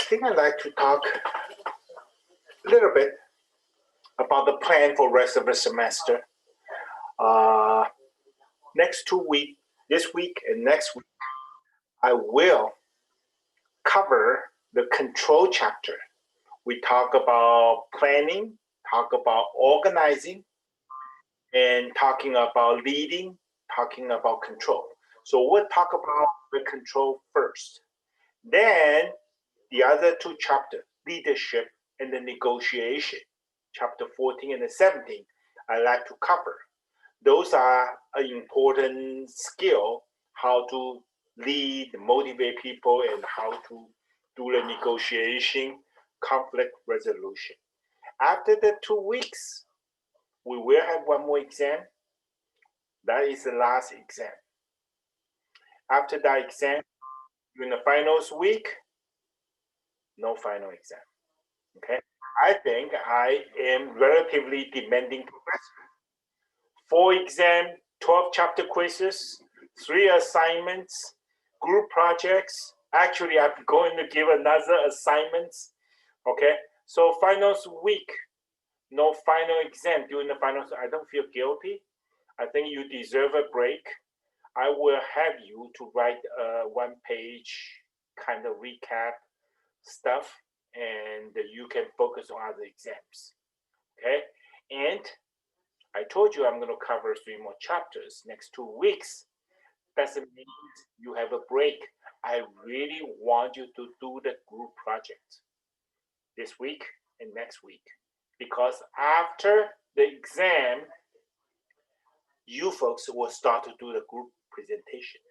think I'd like to talk a little bit about the plan for rest of the semester. Next 2 weeks, this week and next week, I will cover the control chapter. We talk about planning, talk about organizing, and talking about leading, talking about control. So we'll talk about the control first. Then the other two chapters, leadership and the negotiation, chapter 14 and 17, I like to cover. Those are an important skill, how to lead, motivate people, and how to do the negotiation, conflict resolution. After the 2 weeks, we will have one more exam. That is the last exam. After that exam, during the finals week, no final exam. Okay, I think I am relatively demanding professor. 4 exams, 12 chapter quizzes, 3 assignments, group projects. Actually, I'm going to give another assignments. Okay, so finals week, no final exam during the finals. I don't feel guilty. I think you deserve a break. I will have you to write a 1-page kind of recap stuff, and you can focus on other exams. Okay, and I told you I'm going to cover 3 more chapters next 2 weeks. Doesn't mean you have a break. I really want you to do the group project this week and next week, because after the exam, you folks will start to do the group presentation.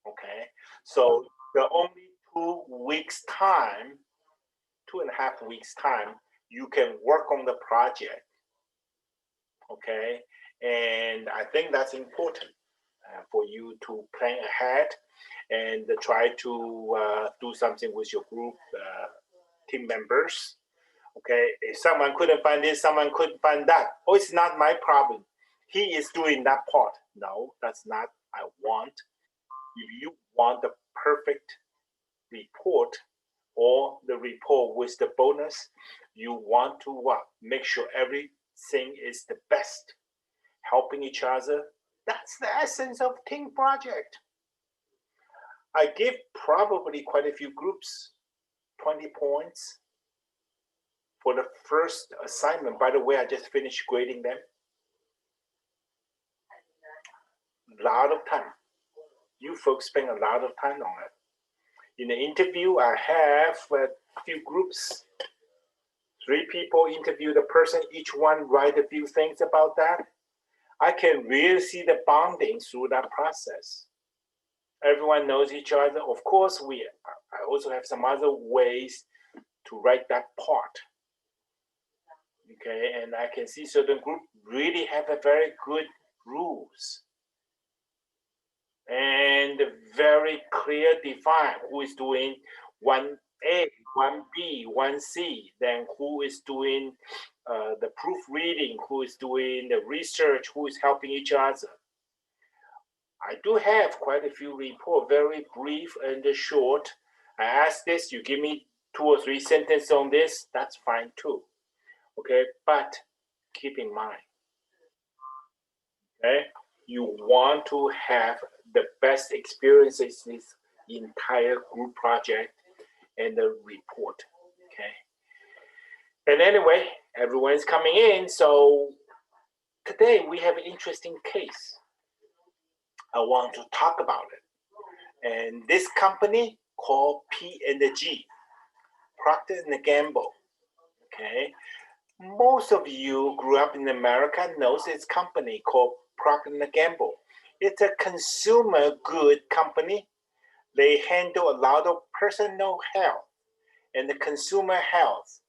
Okay, so the only 2 weeks time, 2.5 weeks time, you can work on the project. Okay, and I think that's important for you to plan ahead and try to do something with your group team members. Okay, if someone couldn't find this, someone couldn't find that. Oh, it's not my problem. He is doing that part. No, that's not I want. If you want the perfect report or the report with the bonus, you want to what? Make sure everything is the best. Helping each other, that's the essence of team project. I give probably quite a few groups 20 points for the first assignment. By the way, I just finished grading them. A lot of time. You folks spend a lot of time on it. In the interview, I have a few groups. 3 people interview the person, each one write a few things about that. I can really see the bonding through that process. Everyone knows each other. Of course, I also have some other ways to write that part. Okay, and I can see certain groups really have a very good rules and very clear define who is doing 1A, 1B, 1C, then who is doing the proofreading, who is doing the research, who is helping each other. I do have quite a few reports, very brief and short. I ask this, you give me 2 or 3 sentences on this, that's fine too. Okay, but keep in mind, okay, you want to have the best experiences in this entire group project and the report. Okay, and anyway, everyone's coming in, so today we have an interesting case. I want to talk about it. And this company called P&G, Procter & Gamble. Okay, most of you grew up in America knows this company called Procter & Gamble. It's a consumer good company. They handle a lot of personal health and the consumer health,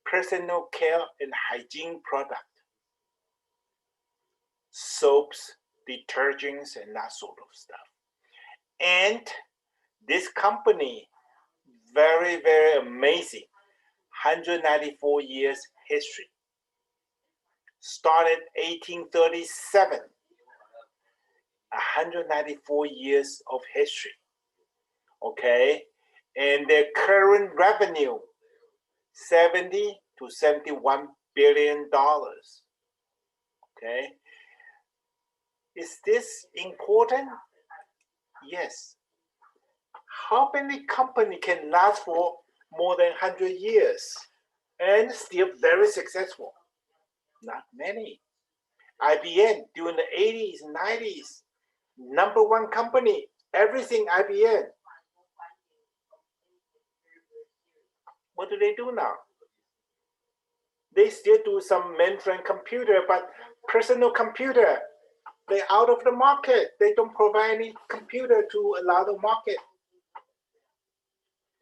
personal care and hygiene product, soaps, detergents, and that sort of stuff. And this company, very, very amazing, 194 years history. Started 1837, 194 years of history. Okay, and their current revenue, 70 to 71 billion dollars. Okay, is this important? Yes. How many companies can last for more than 100 years and still very successful? Not many. IBM during the 80s, 90s, number one company, everything IBM. What do they do now? They still do some mainframe computer, but personal computer, they're out of the market. They don't provide any computer to allow the market.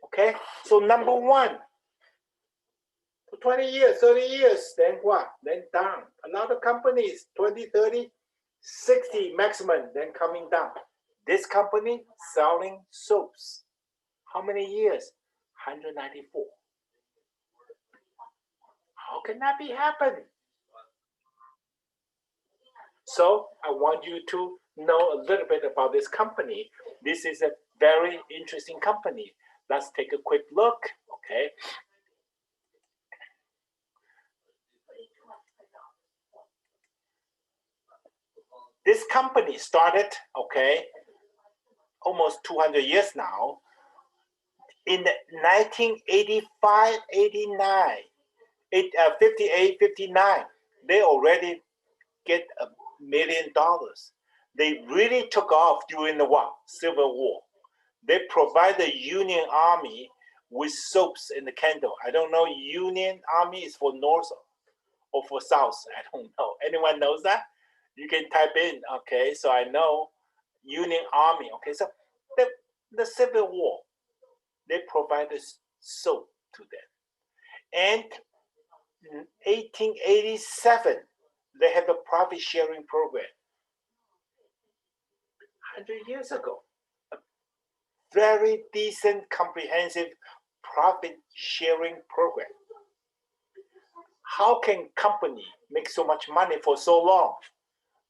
Okay, so number one, for 20 years, 30 years, then what? Then down. A lot of companies, 20, 30, 60 maximum, then coming down. This company selling soaps. How many years? 194. How can that be happen? So I want you to know a little bit about this company. This is a very interesting company. Let's take a quick look, okay? This company started, okay, almost 200 years now. In 1985, 89, 58, 59, they already get $1 million. They really took off during the what? Civil War. They provide the Union Army with soaps and the candle. I don't know, Union Army is for North or for South. I don't know. Anyone knows that? You can type in, okay, so I know Union Army. Okay, so the Civil War, they provided soap to them. And in 1887, they have a profit sharing program. 100 years ago, a very decent, comprehensive profit sharing program. How can company make so much money for so long?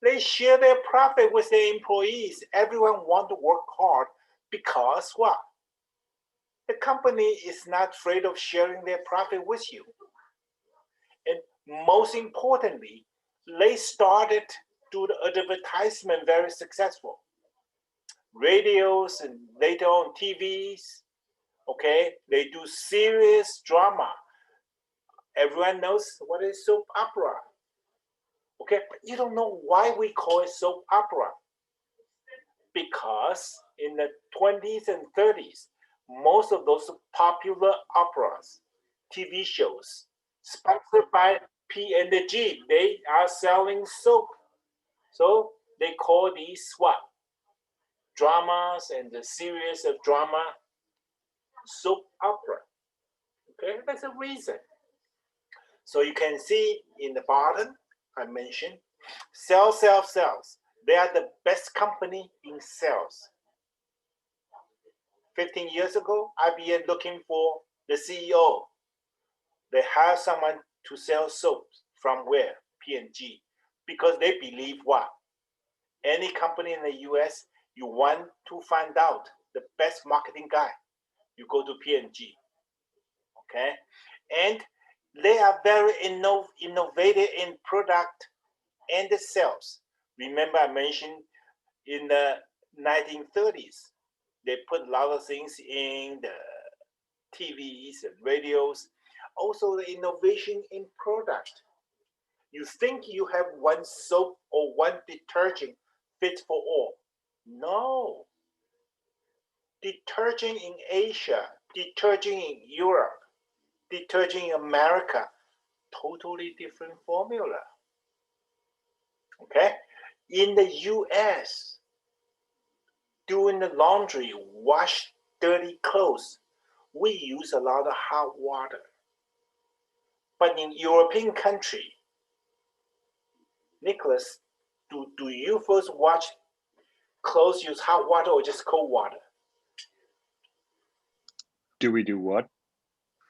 They share their profit with their employees. Everyone want to work hard because what? The company is not afraid of sharing their profit with you. And most importantly, they started to do the advertisement very successful. Radios and later on TVs, okay? They do serious drama. Everyone knows what is soap opera. Okay, but you don't know why we call it soap opera. Because in the 20s and 30s, most of those popular operas, TV shows, sponsored by P&G, they are selling soap. So they call these what? Dramas and the series of drama soap opera. Okay, that's a reason. So you can see in the bottom, I mentioned, sales. They are the best company in sales. 15 years ago, IBM looking for the CEO. They hire someone to sell soaps from where? P&G. Because they believe what? Any company in the US, you want to find out the best marketing guy, you go to P&G. Okay? And they are very innovative in product and the sales. Remember I mentioned in the 1930s, they put a lot of things in the TVs and radios. Also the innovation in product. You think you have one soap or one detergent fit for all. No. Detergent in Asia, detergent in Europe, detergent in America, totally different formula. Okay? In the US, doing the laundry, wash dirty clothes, we use a lot of hot water. But in European country, Nicholas, do you first wash clothes use hot water or just cold water? Do we do what?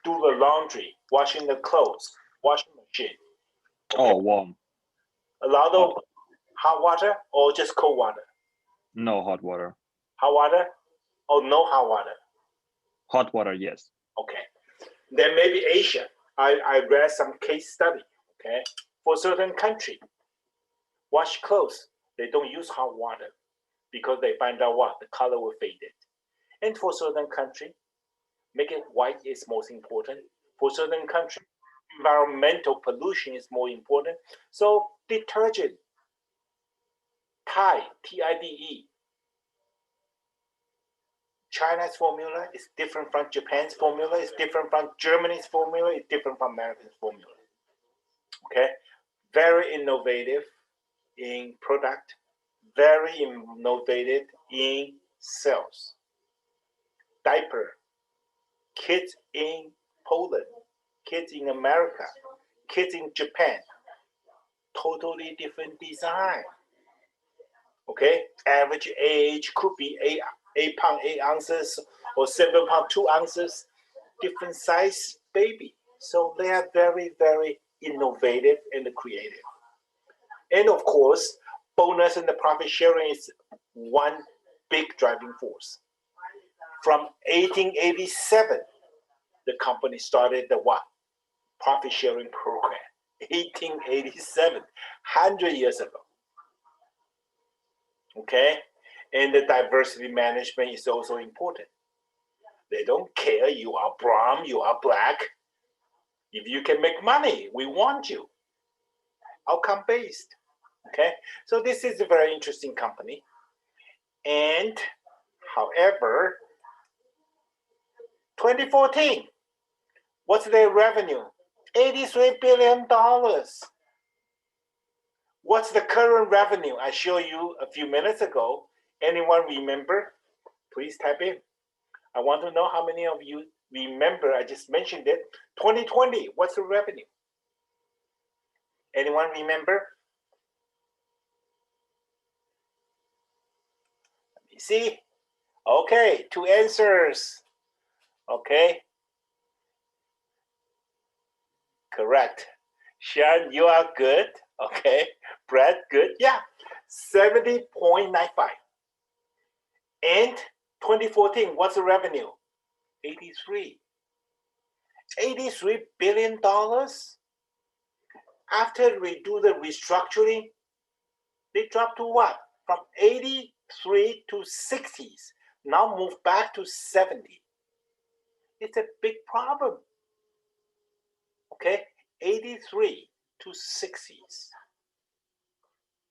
Do the laundry, washing the clothes, washing machine. Okay. Oh, warm. A lot of hot water or just cold water? No hot water. Hot water or no hot water? Hot water, yes. Okay. Then maybe Asia. I read some case study. Okay. For certain country, wash clothes, they don't use hot water because they find out what the color will fade it. And for certain country, make it white is most important. For certain country, environmental pollution is more important. So detergent, Tide, T-I-D-E, China's formula is different from Japan's formula, is different from Germany's formula, is different from America's formula. Okay, very innovative in product, very innovative in sales. Diaper, kids in Poland, kids in America, kids in Japan, totally different design. Okay, average age could be 8 pounds 8 ounces or 7 pounds 2 ounces, different size baby. So they are very, very innovative and creative. And of course, bonus and the profit sharing is one big driving force. From 1887, the company started the what? Profit sharing program. 1887, 100 years ago. Okay, and the diversity management is also important. They don't care you are brown, you are black. If you can make money, we want you. Outcome based. Okay, so this is a very interesting company. And however, 2014, what's their revenue? $83 billion. What's the current revenue I showed you a few minutes ago? Anyone remember? Please type in. I want to know how many of you remember. I just mentioned it. 2020, what's the revenue? Anyone remember? Let me see. Okay, 2 answers. Okay. Correct. Sean, you are good. Okay. Brad, good. Yeah. 70.95. And 2014, what's the revenue? 83. $83 billion. After we do the restructuring, they dropped to what? From 83 to 60s. Now move back to 70. It's a big problem. Okay, 83 to 60s.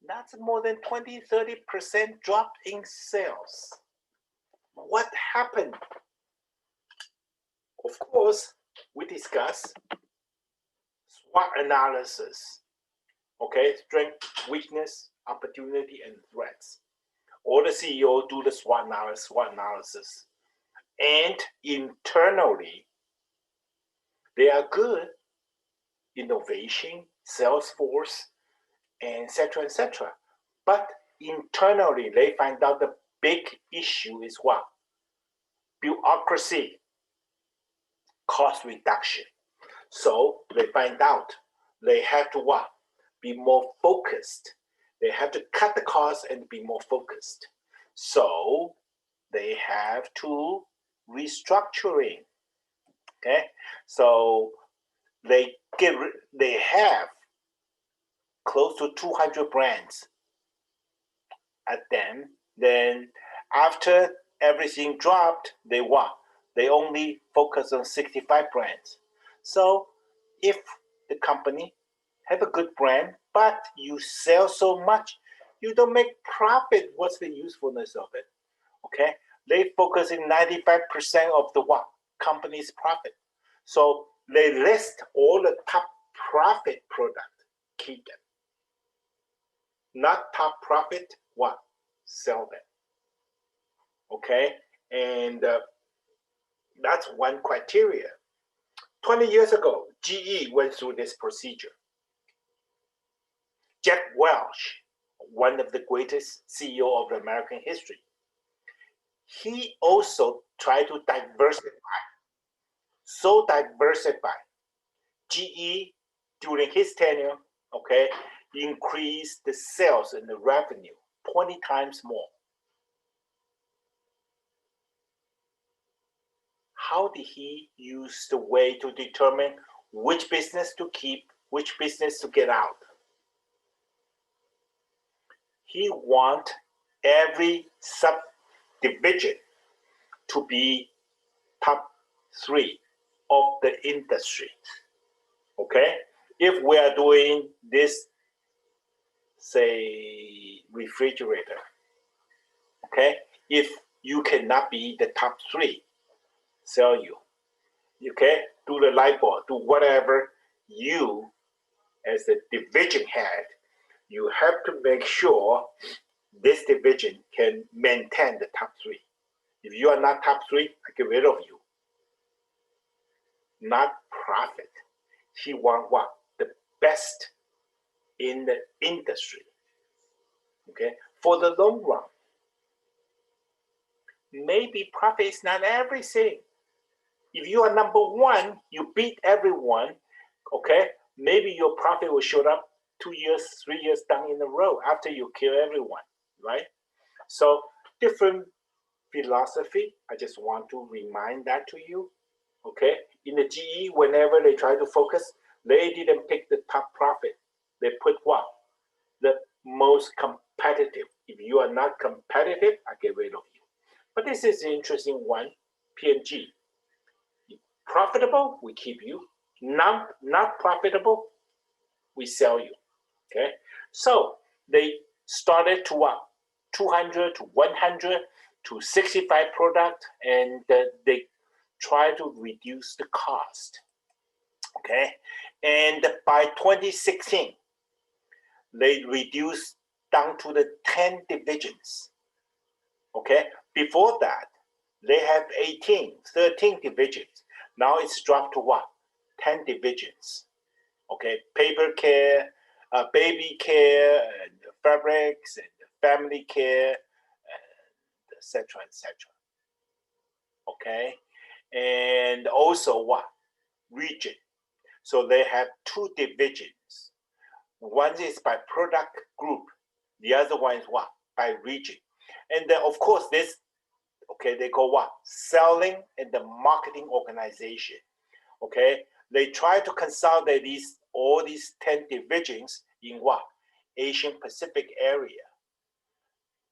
That's more than 20-30% drop in sales. What happened? Of course, we discuss SWOT analysis. Okay, strength, weakness, opportunity, and threats. All the CEOs do the SWOT analysis. And internally, they are good. Innovation, Salesforce, and etc. But internally, they find out the big issue is what? Bureaucracy, cost reduction. So they find out they have to what? Be more focused. They have to cut the cost and be more focused. So they have to restructuring. Okay, so they have close to 200 brands at them. Then after everything dropped, they what? They only focus on 65 brands. So if the company have a good brand, but you sell so much, you don't make profit, what's the usefulness of it? Okay, they focus in 95% of the what? Company's profit. So they list all the top profit product, keep them. Not top profit, what? Sell them. Okay, and that's one criteria. 20 years ago, GE went through this procedure. Jack Welch, one of the greatest CEO of American history, he also tried to diversify. So diversify. GE, during his tenure, okay, increased the sales and the revenue 20 times more. how did he use the way to determine which business to keep, which business to get out? He want every subdivision to be top 3 of the industry. Okay? If we are doing this, say, refrigerator, okay? If you cannot be the top 3, sell you. Okay? Do the light bulb, do whatever you, as the division head, you have to make sure this division can maintain the top 3. If you are not top 3, I get rid of you. Not profit. He want what? The best in the industry. Okay? For the long run. Maybe profit is not everything. If you are number 1, you beat everyone, okay? Maybe your profit will show up 2 years, 3 years down in the road after you kill everyone, right? So different philosophy. I just want to remind that to you, okay? In the GE, whenever they try to focus, they didn't pick the top profit. They put what? The most competitive. If you are not competitive, I get rid of you. But this is an interesting one, P&G. Profitable, we keep you. Not profitable, we sell you. Okay, so they started to what? 200 to 100 to 65 product, and they try to reduce the cost. Okay, and by 2016, they reduced down to the 10 divisions. Okay, before that, they have 18, 13 divisions. Now it's dropped to what? 10 divisions. Okay, paper care, baby care, and fabrics, and family care, and etc., etc. Okay, and also what? Region. So they have 2 divisions. One is by product group. The other one is what? By region. And then, of course, this, okay, they call what? Selling and the marketing organization. Okay, they try to consolidate all these 10 divisions in what? Asian Pacific area,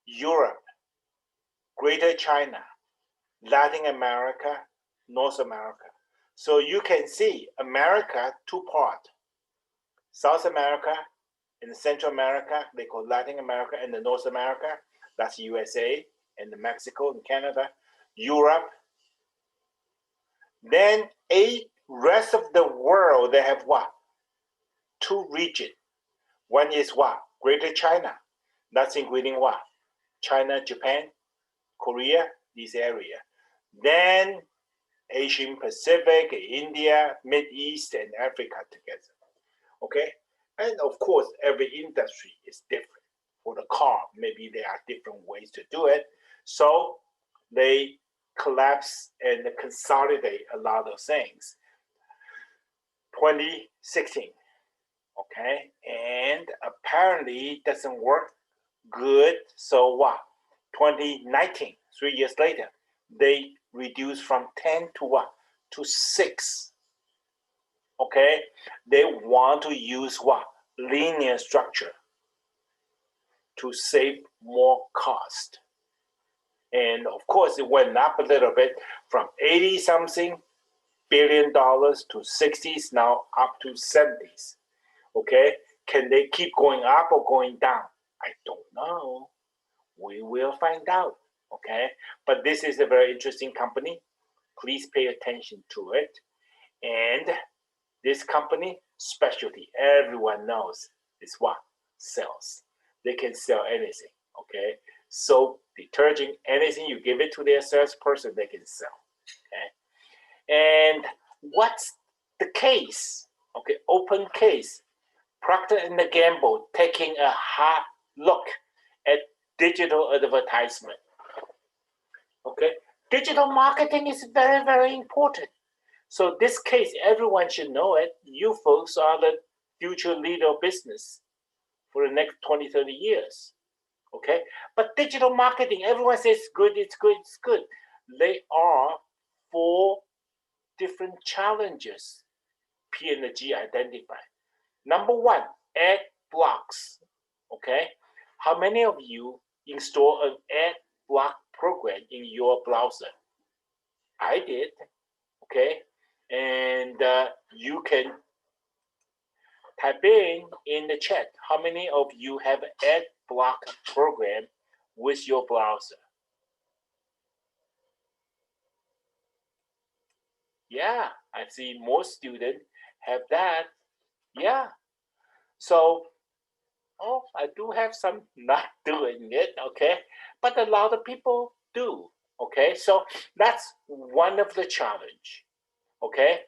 Europe, Greater China, Latin America, North America. So you can see America, 2 parts. South America and Central America, they call Latin America, and the North America, that's USA and Mexico and Canada, Europe. Then 8 rest of the world, they have what? 2 regions. One is what? Greater China. That's including what? China, Japan, Korea, this area. Then Asian Pacific, India, Mid East, and Africa together. Okay? And of course, every industry is different. For the car, maybe there are different ways to do it. So they collapse and consolidate a lot of things. 2016, okay, and apparently it doesn't work good. So what? 2019, 3 years later, they reduced from 10 to what? To 6. Okay, they want to use what? Linear structure to save more cost. And of course, it went up a little bit from 80 something billion dollars to 60s, now up to 70s. Okay, can they keep going up or going down? I don't know. We will find out. Okay, but this is a very interesting company. Please pay attention to it. And this company, specialty, everyone knows is what? Sells. They can sell anything. Okay, soap, detergent, anything you give it to their salesperson, they can sell. Okay, and what's the case? Okay, open case. Procter & Gamble taking a hard look at digital advertisement. Okay, digital marketing is very, very important. So this case, everyone should know it. You folks are the future leader of business for the next 20, 30 years. Okay, but digital marketing, everyone says it's good, it's good, it's good. They are for different challenges P&G identified. Number one, ad blocks. Okay, how many of you install an ad block program in your browser? I did. Okay, and you can type in the chat how many of you have an ad block program with your browser. Yeah, I see most students have that. Yeah, so I do have some not doing it, okay, but a lot of people do. Okay, so that's one of the challenge. Okay,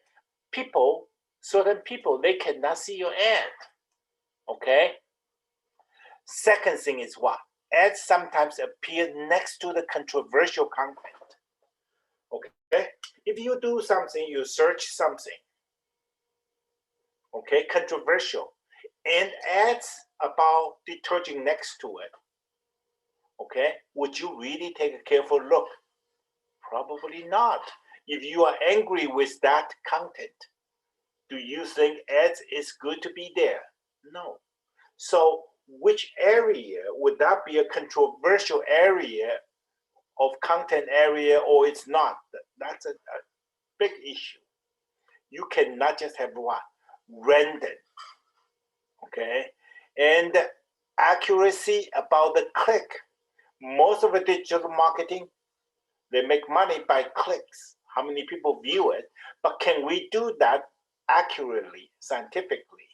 certain people, they cannot see your ad. Okay, second thing is what? Ads sometimes appear next to the controversial content. Okay, if you do something, you search something, okay, controversial, and ads about detergent next to it, okay, would you really take a careful look? Probably not. If you are angry with that content, do you think ads is good to be there? No. So which area would that be a controversial area of content area, or it's not? That's a big issue. You cannot just have what? Random. Okay, and accuracy about the click. Most of the digital marketing, they make money by clicks, how many people view it, but can we do that accurately, scientifically?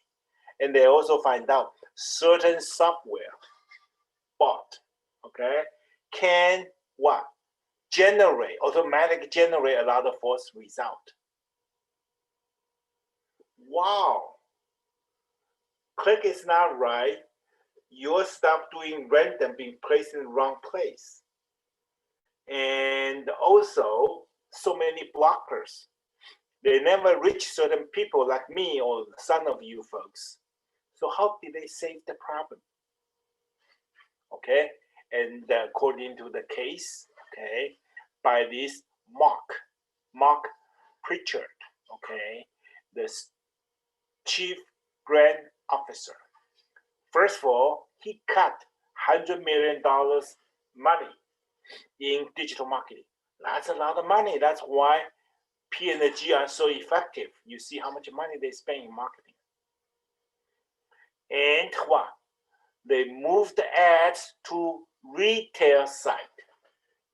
And they also find out certain software bot, okay, can what? Automatically generate a lot of false result. Wow, click is not right. Your stuff doing random being placed in the wrong place. And also, so many blockers. They never reach certain people like me or some of you folks. So how did they save the problem? Okay, and according to the case, okay, by this Mark Pritchard, okay, the chief brand officer. First of all, he cut $100 million money in digital marketing. That's a lot of money. That's why P&G are so effective. You see how much money they spend in marketing. And what? They moved the ads to retail site.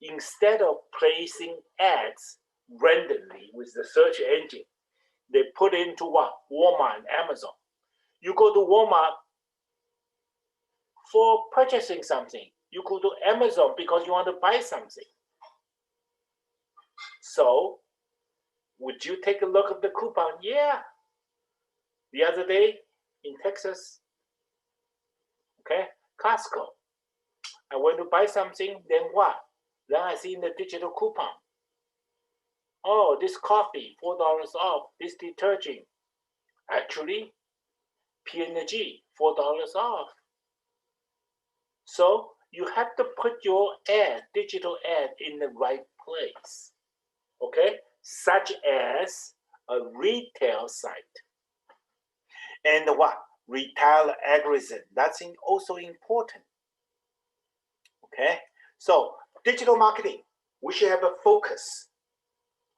Instead of placing ads randomly with the search engine, they put into what? Walmart and Amazon. You go to Walmart for purchasing something. You go to Amazon because you want to buy something. So, would you take a look at the coupon? Yeah. The other day in Texas, okay, Costco. I went to buy something, then what? Then I see in the digital coupon. Oh, this coffee, $4 off. This detergent, actually, P&G, $4 off. So you have to put your ad, digital ad, in the right place, okay? Such as a retail site. And what? Retail algorithm. That's also important. Okay, so digital marketing, we should have a focus.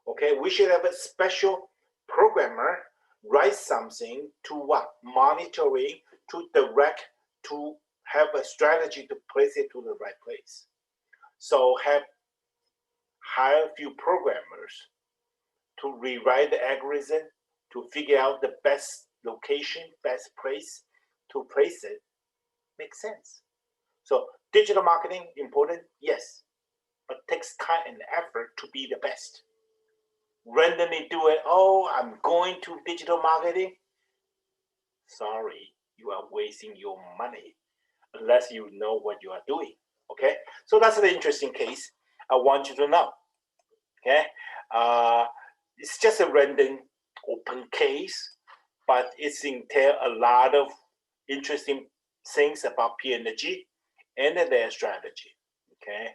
Okay, we should have a special programmer write something to what? Monitoring, to direct, to have a strategy to place it to the right place. So hire a few programmers to rewrite the algorithm, to figure out the best location, best place to place it. Makes sense. So digital marketing, important? Yes, but takes time and effort to be the best. Randomly do it, oh, I'm going to digital marketing. Sorry, you are wasting your money unless you know what you are doing, okay? So that's an interesting case I want you to know, okay? It's just a random open case, but it's entail a lot of interesting things about P&G and their strategy, okay?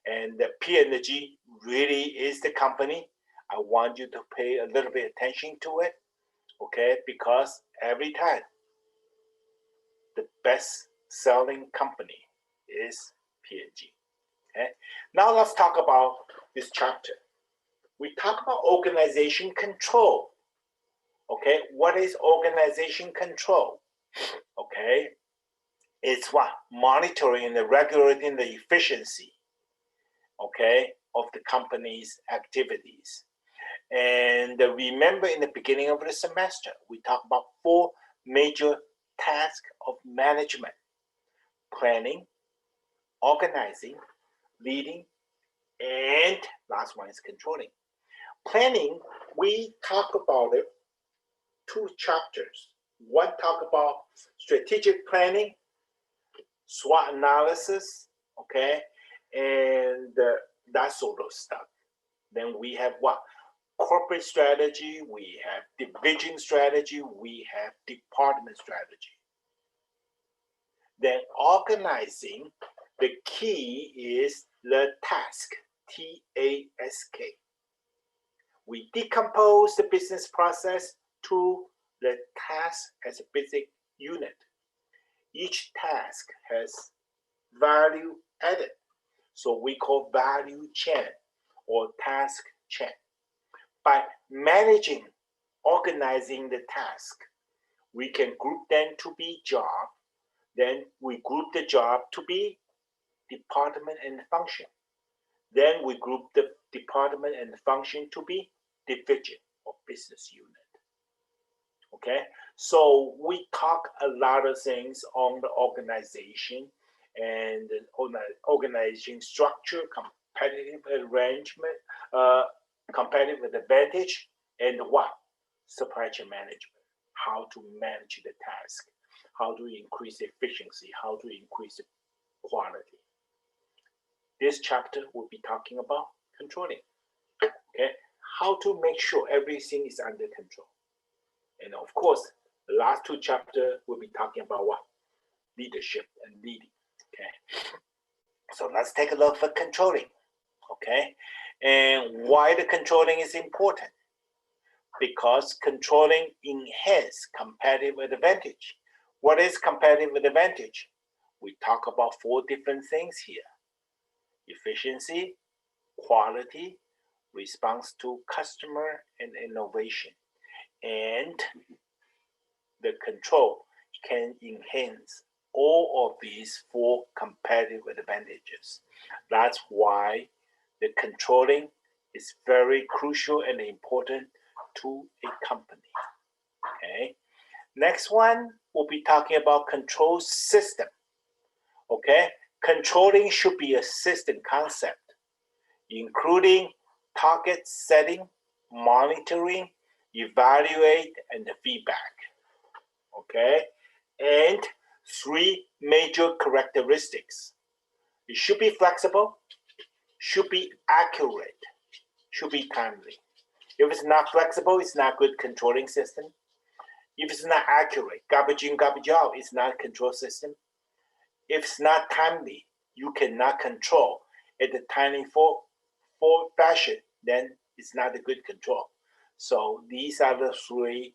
And the P&G really is the company I want you to pay a little bit attention to it, okay? Because every time the best selling company is P&G. Okay? Now let's talk about this chapter. We talk about organization control. Okay, what is organization control? Okay, it's what? Monitoring and regulating the efficiency, okay, of the company's activities. And remember, in the beginning of the semester, we talked about 4 major tasks of management: planning, organizing, leading, and last one is controlling. Planning, we talk about it 2 chapters. One talk about strategic planning, SWOT analysis, okay, and that sort of stuff. Then we have what? Corporate strategy, we have division strategy, we have department strategy. Then organizing, the key is the task, T-A-S-K. We decompose the business process to the task as a basic unit. Each task has value added, so we call value chain or task chain. By managing, organizing the task, we can group them to be job, then we group the job to be department and function. Then we group the department and function to be division or business unit. Okay, so we talk a lot of things on the organization and organization structure, competitive arrangement, competitive advantage, and what? Supply chain management. How to manage the task, how to increase efficiency, how to increase quality. This chapter will be talking about controlling. Okay, how to make sure everything is under control. And of course, the last 2 chapters will be talking about what? Leadership and leading. Okay, so let's take a look for controlling. Okay, and why the controlling is important? Because controlling enhances competitive advantage. What is competitive advantage? We talk about 4 different things here: efficiency, quality, response to customer, and innovation. And the control can enhance all of these 4 competitive advantages. That's why the controlling is very crucial and important to a company. Okay. Next one, we'll be talking about control system. Okay. Controlling should be a system concept, including target setting, monitoring, evaluate, and the feedback. Okay, and 3 major characteristics. It should be flexible, should be accurate, should be timely. If it's not flexible, it's not good controlling system. If it's not accurate, garbage in, garbage out, it's not a control system. If it's not timely, you cannot control at the timely for fashion, then it's not a good control. So these are the 3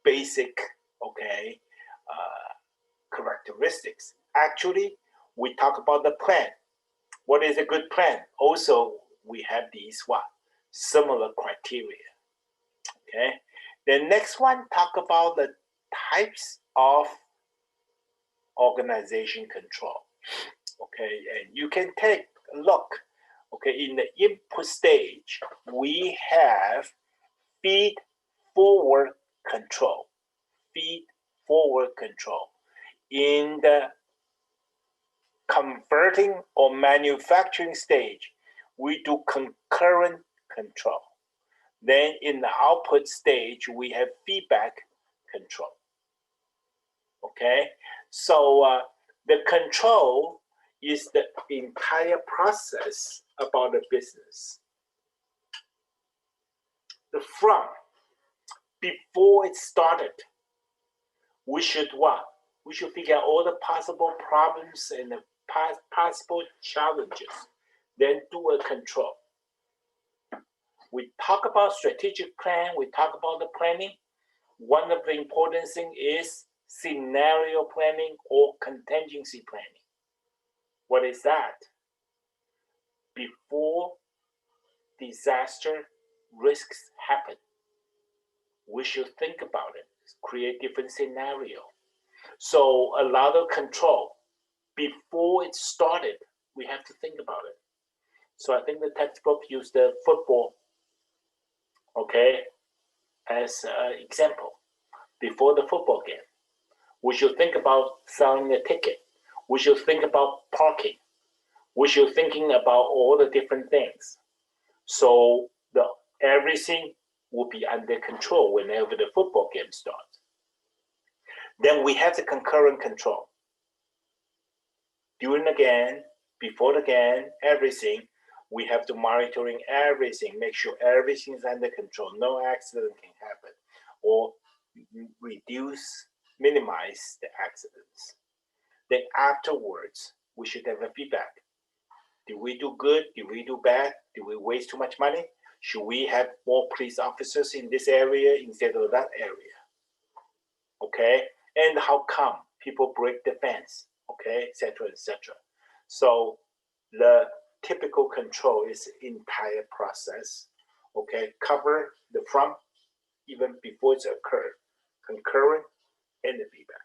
basic, okay, characteristics. Actually, we talk about the plan. What is a good plan? Also, we have these similar criteria. Okay. The next one talk about the types of organization control. Okay, and you can take a look. Okay, in the input stage, we have feed forward control. Feed forward control. In the converting or manufacturing stage, we do concurrent control. Then in the output stage, we have feedback control. Okay, so the control is the entire process about the business. The from, before it started, we should what? We should figure out all the possible problems and the possible challenges, then do a control. We talk about strategic plan, we talk about the planning. One of the important things is scenario planning or contingency planning. What is that? Before disaster risks happen, we should think about it, create different scenario. So a lot of control before it started, we have to think about it. So I think the textbook used the football, okay, as an example. Before the football game, we should think about selling a ticket. We should think about parking. We should thinking about all the different things. So everything will be under control whenever the football game starts. Then we have the concurrent control. During the game, before the game, everything, we have to monitoring everything, make sure everything is under control, no accident can happen, or minimize the accidents. Then afterwards, we should have a feedback. Did we do good? Did we do bad? Did we waste too much money? Should we have more police officers in this area instead of that area? Okay, and how come people break the fence? Okay, etc., etc. So the typical control is the entire process. Okay, cover the front even before it's occurred, concurrent and the feedback.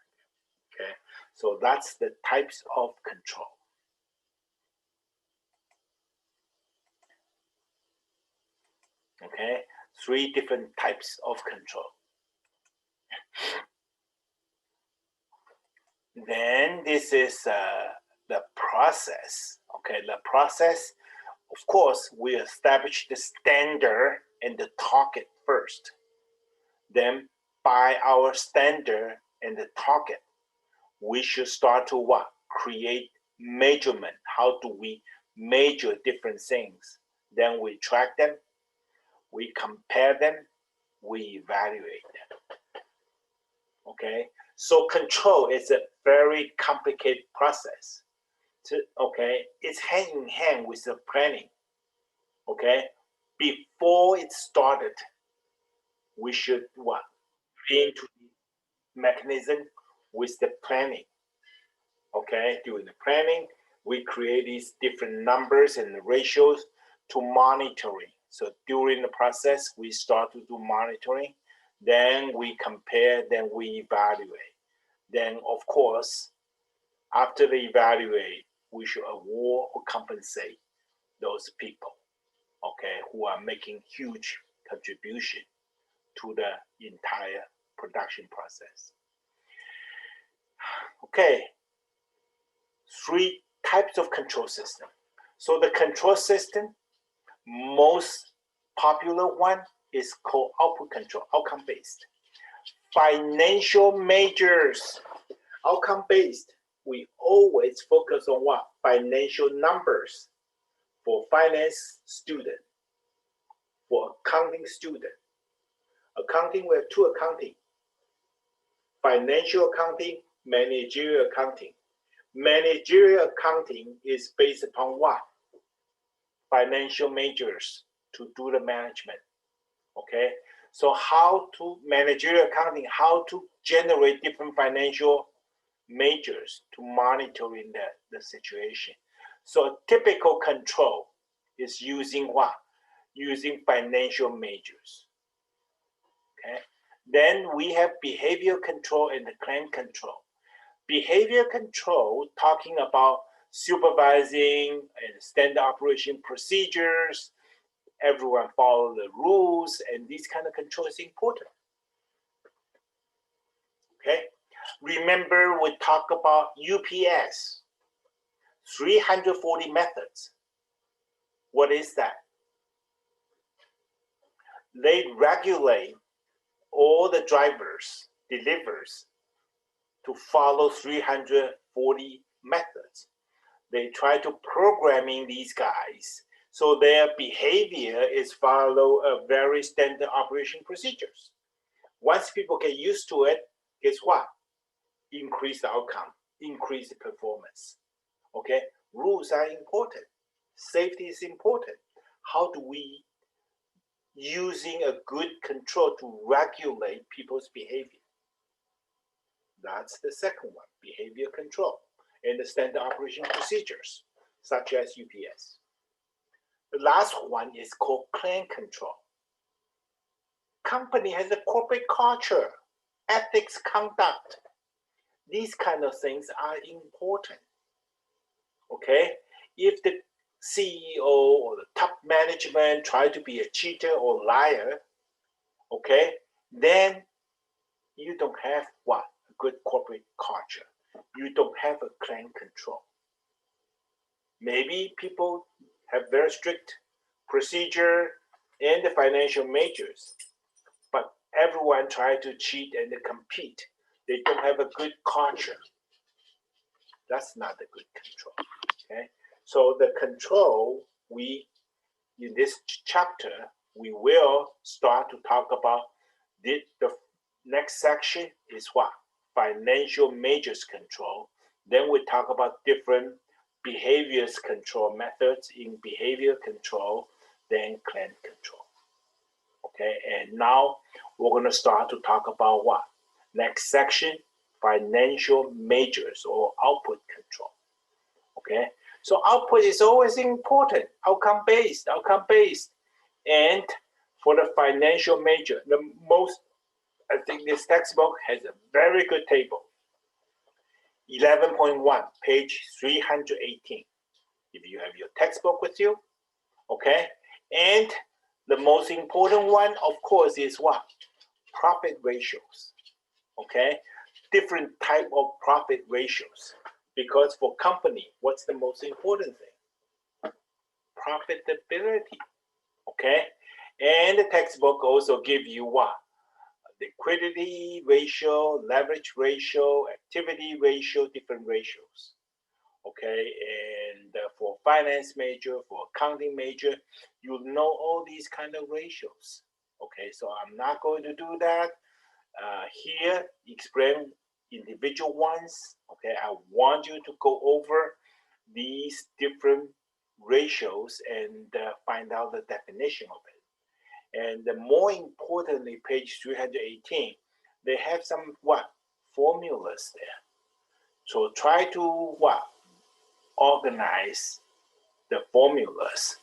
Okay, so that's the types of control. Okay, 3 different types of control. Then this is the process. Okay, the process, of course, we establish the standard and the target first. Then by our standard and the target, we should start to what? Create measurement. How do we measure different things? Then we track them, we compare them, we evaluate them. Okay, so control is a very complicated process. Okay, it's hand in hand with the planning. Okay, before it started, we should what? Into the mechanism with the planning. Okay, during the planning, we create these different numbers and ratios to monitoring. So during the process, we start to do monitoring, then we compare, then we evaluate. Then, of course, after the evaluate, we should award or compensate those people, okay, who are making huge contribution to the entire production process. Okay, 3 types of control system. So the control system, most popular one is called output control, outcome-based. Financial measures, outcome-based. We always focus on what? Financial numbers for finance student, for accounting student. Accounting, we have 2 accounting. Financial accounting, managerial accounting. Managerial accounting is based upon what? Financial measures to do the management. Okay, so how to managerial accounting, how to generate different financial measures to monitoring the situation. So typical control is using what? Using financial measures. Okay, then we have behavior control and the claim control. Behavior control, talking about supervising and standard operation procedures, everyone follow the rules, and this kind of control is important. Okay, remember we talked about UPS, 340 methods. What is that? They regulate all the drivers, delivers, to follow 340 methods. They try to programming these guys so their behavior is follow a very standard operation procedures. Once people get used to it, guess what? Increase the outcome, increase the performance. Okay, rules are important. Safety is important. How do we using a good control to regulate people's behavior. That's the second one, behavior control, and the standard operation procedures, such as UPS. The last one is called plan control. Company has a corporate culture, ethics, conduct. These kind of things are important. Okay, if the CEO or the top management try to be a cheater or liar, okay, then you don't have what? A good corporate culture. You don't have a plan control. Maybe people have very strict procedure and the financial measures, but everyone try to cheat and compete. They don't have a good culture. That's not a good control. Okay, so the control in this chapter we will start to talk about the next section is what? Financial measures control. Then we talk about different behaviors control methods in behavior control, then plan control. Okay, and now we're going to start to talk about what? Next section, financial measures or output control. Okay, so output is always important, outcome based. And for the financial measure, I think this textbook has a very good table. 11.1, page 318. If you have your textbook with you, okay? And the most important one, of course, is what? Profit ratios, okay? Different type of profit ratios. Because for company, what's the most important thing? Profitability, okay? And the textbook also give you what? Liquidity ratio, leverage ratio, activity ratio, different ratios. Okay, and for finance major, for accounting major, you know all these kind of ratios. Okay, so I'm not going to do that. Here, explain individual ones. Okay, I want you to go over these different ratios and find out the definition of it. And more importantly, page 318, they have some what? Formulas there. So try to what? Organize the formulas.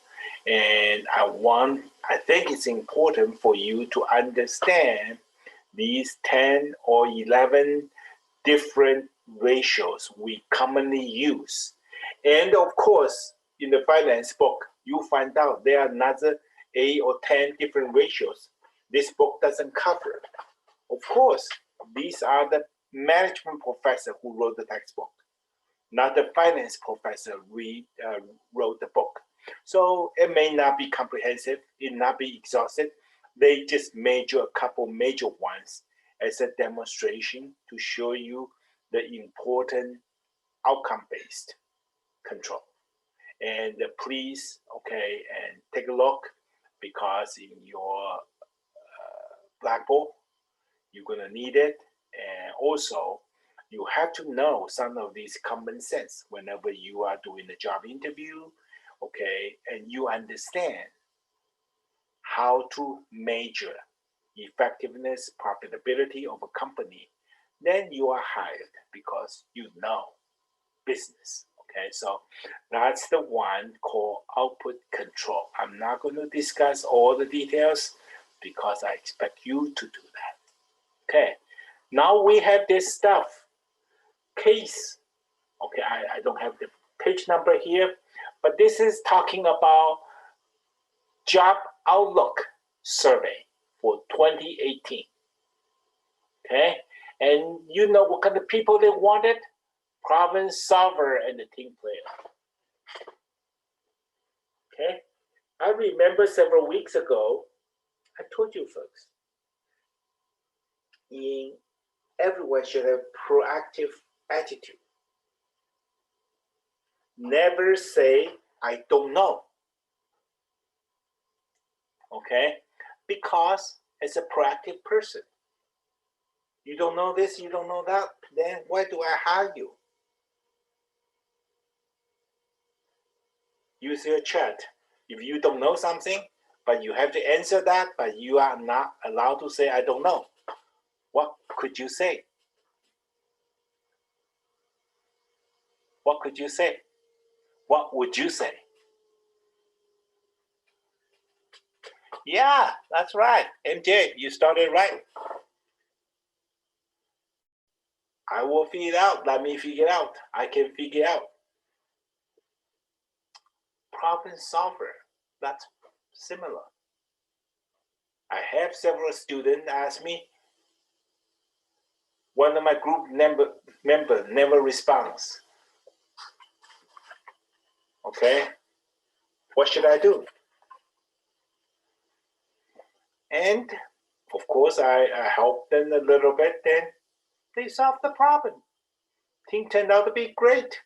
And I think it's important for you to understand these 10 or 11 different ratios we commonly use. And of course, in the finance book, you find out there are another 8 or 10 different ratios this book doesn't cover. Of course, these are the management professor who wrote the textbook, not the finance professor wrote the book. So it may not be comprehensive, it not be exhaustive. They just major a couple major ones as a demonstration to show you the important outcome-based control. And please, okay, and take a look, because in your Blackboard, you're gonna need it. And also, you have to know some of these common sense whenever you are doing a job interview, okay, and you understand how to measure effectiveness, profitability of a company, then you are hired because you know business. Okay, so that's the one called output control. I'm not going to discuss all the details because I expect you to do that. Okay, now we have this stuff, case. Okay, I don't have the page number here, but this is talking about job outlook survey for 2018. Okay, and you know what kind of people they wanted? Problem solver and the team player. Okay, I remember several weeks ago, I told you folks, everyone should have proactive attitude. Never say, I don't know. Okay, because as a proactive person, you don't know this, you don't know that, then why do I hire you? Use your chat. If you don't know something, but you have to answer that, but you are not allowed to say, I don't know. What could you say? What could you say? What would you say? Yeah, that's right. MJ, you started right. I will figure it out. Let me figure it out. I can figure it out. Problem solver. That's similar. I have several students ask me, one of my group member never responds. Okay, what should I do? And of course, I help them a little bit, then they solve the problem. Thing turned out to be great.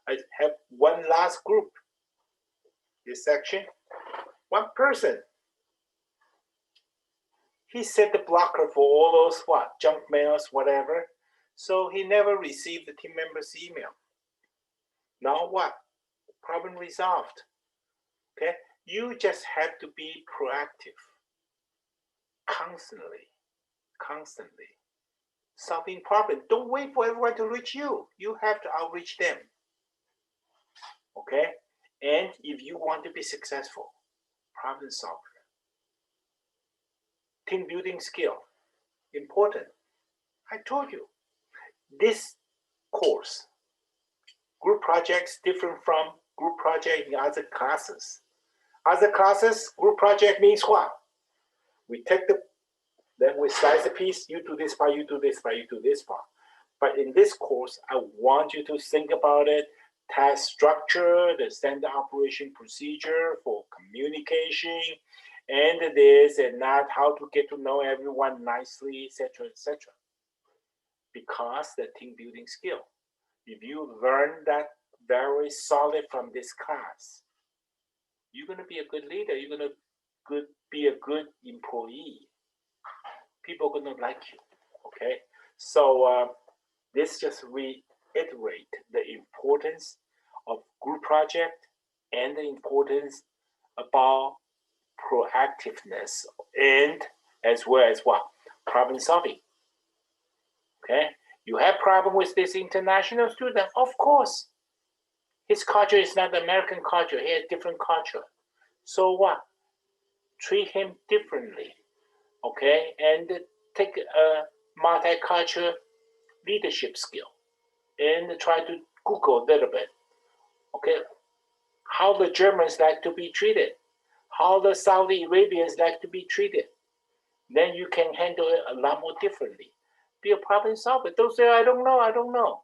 I have one last group, this section, one person. He set the blocker for all those junk mails, whatever. So he never received the team member's email. Now what? Problem resolved. Okay, you just have to be proactive, constantly solving problem. Don't wait for everyone to reach you. You have to outreach them. Okay, and if you want to be successful, problem solver, team building skill, important. I told you, this course, group projects different from group project in other classes. Other classes, group project means what? We take then we slice the piece, you do this part, you do this part, you do this part. But in this course, I want you to think about it, task structure, the standard operation procedure for communication, and this and that, how to get to know everyone nicely, etc., etc. Because the team building skill. If you learn that very solid from this class, you're going to be a good leader. You're going to be a good employee. People are going to like you. Okay, so this just reiterate the importance of group project and the importance about proactiveness and as well as what? Problem solving. Okay, you have problem with this international student, of course. His culture is not the American culture. He has different culture. So what? Treat him differently. Okay, and take a multicultural leadership skill and try to Google a little bit. Okay, how the Germans like to be treated, how the Saudi Arabians like to be treated. Then you can handle it a lot more differently. Be a problem solver. Don't say, I don't know, I don't know.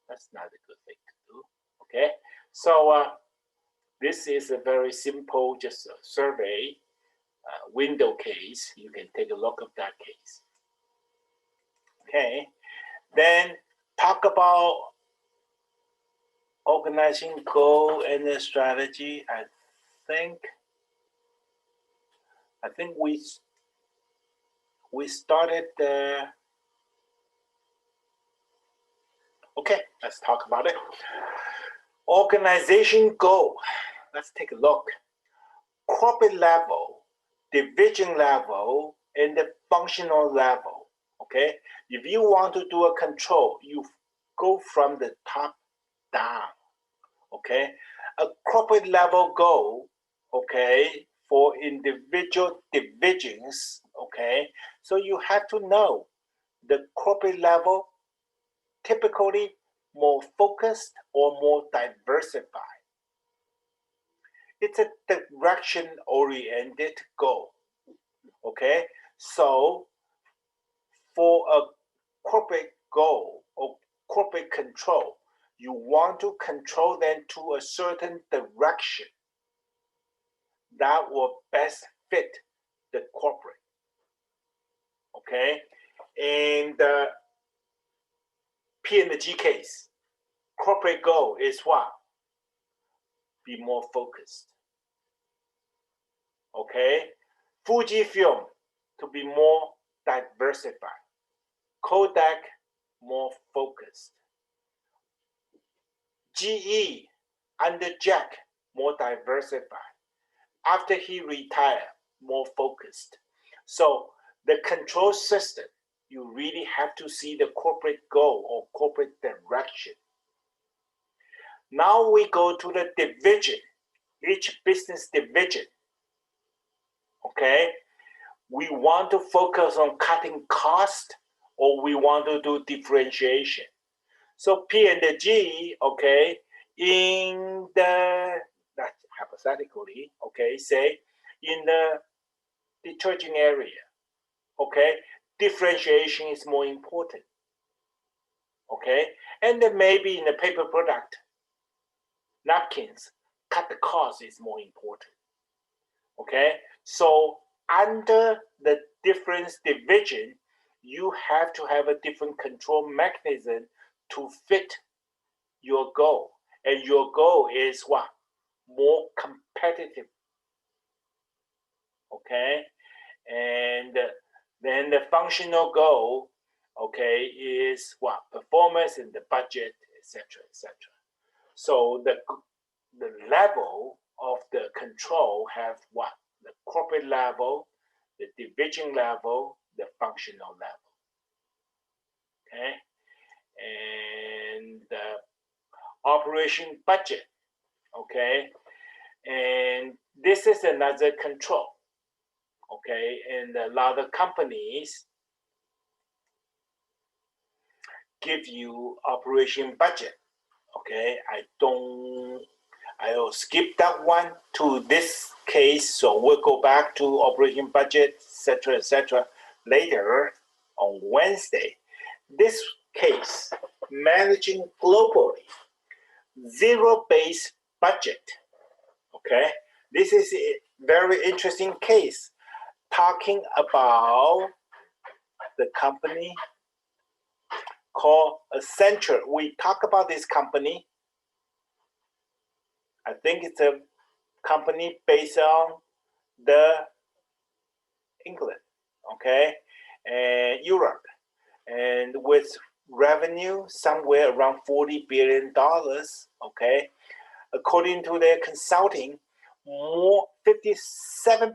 That's not a good thing to do. Okay, so this is a very simple, just a survey window case. You can take a look at that case. Okay, then talk about organizing goal and the strategy. I think we started the. Okay, let's talk about it. Organization goal. Let's take a look. Corporate level, division level, and the functional level. Okay, if you want to do a control, you go from the top down. Okay, a corporate level goal. Okay, for individual divisions. Okay, so you have to know the corporate level typically more focused or more diversified. It's a direction-oriented goal. Okay, so for a corporate goal or corporate control, you want to control them to a certain direction that will best fit the corporate. Okay, and the P&G case, corporate goal is what? Be more focused. Okay, Fujifilm to be more diversified. Kodak more focused. GE under Jack more diversified. after he retired, more focused. So the control system, you really have to see the corporate goal or corporate direction. Now we go to the division, each business division. Okay, we want to focus on cutting cost, or we want to do differentiation. So P and the G, okay, in the, hypothetically, okay, say in the detergent area, okay, differentiation is more important, okay, and then maybe in the paper product, napkins, cut the cost is more important, okay. So under the difference division, you have to have a different control mechanism to fit your goal, and your goal is what? More competitive, okay. And then the functional goal, okay, is what? Performance and the budget, etc., etc. So the level of the control have what? The corporate level, the division level, the functional level. Okay, and the operation budget. Okay, and this is another control. Okay, and a lot of companies give you operation budget. Okay, I'll skip that one to this case, so we'll go back to operation budget, etc., later on Wednesday. This case, managing globally, zero-based budget. Okay, this is a very interesting case, talking about the company called Accenture. We talk about this company. I think it's a company based on the England, okay, and Europe, and with revenue somewhere around $40 billion, okay. According to their consulting, more 57%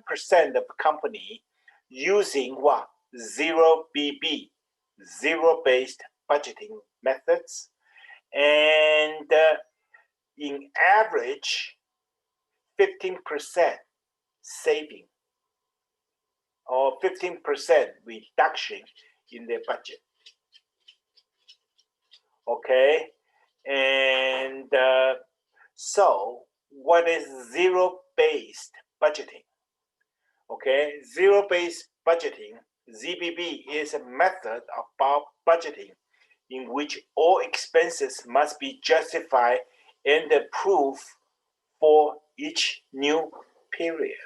of the company using what? Zero BB, zero-based budgeting methods, and in average 15% saving or 15% reduction in their budget. Okay, and so what is zero-based budgeting? Okay, zero-based budgeting, ZBB, is a method of budgeting in which all expenses must be justified and approved for each new period.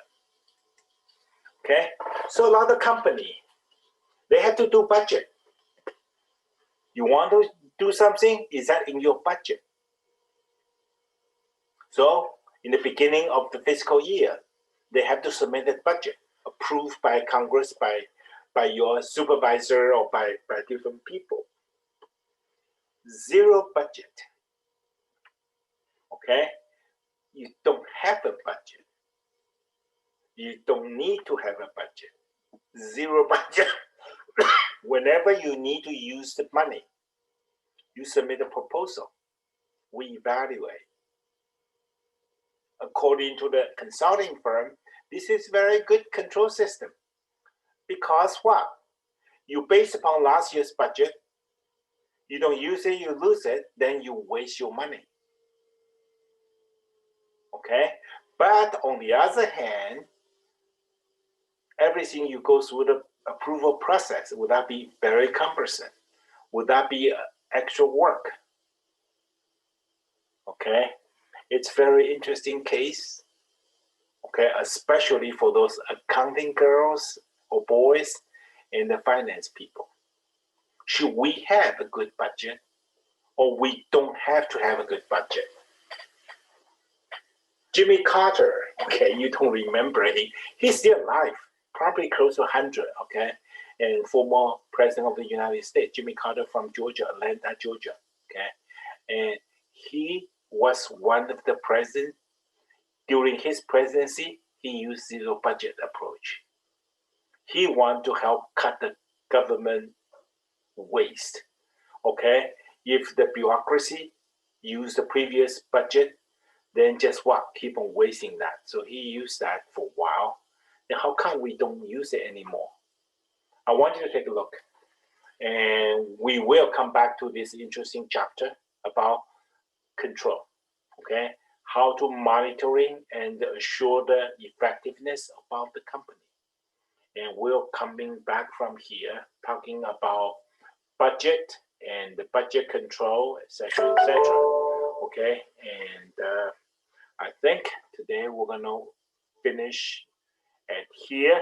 Okay, so a lot of company, they have to do budget. You want to do something, is that in your budget? So in the beginning of the fiscal year, they have to submit a budget approved by Congress, by your supervisor, or by different people. Zero budget. Okay, you don't have a budget. You don't need to have a budget. Zero budget. Whenever you need to use the money, you submit a proposal. We evaluate. According to the consulting firm, this is very good control system. Because what? You base upon last year's budget. You don't use it, you lose it, then you waste your money. Okay? But on the other hand, everything you go through the approval process, would that be very cumbersome? Would that be extra work? Okay? It's very interesting case. Okay, especially for those accounting girls or boys and the finance people. Should we have a good budget, or we don't have to have a good budget? Jimmy Carter, okay, you don't remember him. He's still alive, probably close to 100, okay? And former president of the United States, Jimmy Carter from Georgia, Atlanta, Georgia, okay? And he was one of the presidents. During his presidency, he used zero budget approach. He want to help cut the government waste. Okay, if the bureaucracy use the previous budget, then just what? Keep on wasting that. So he used that for a while. Then how come we don't use it anymore? I want you to take a look. And we will come back to this interesting chapter about control. Okay, how to monitoring and assure the effectiveness about the company. And we're coming back from here talking about budget and the budget control, etc., etc. Okay, and I think today we're gonna finish at here.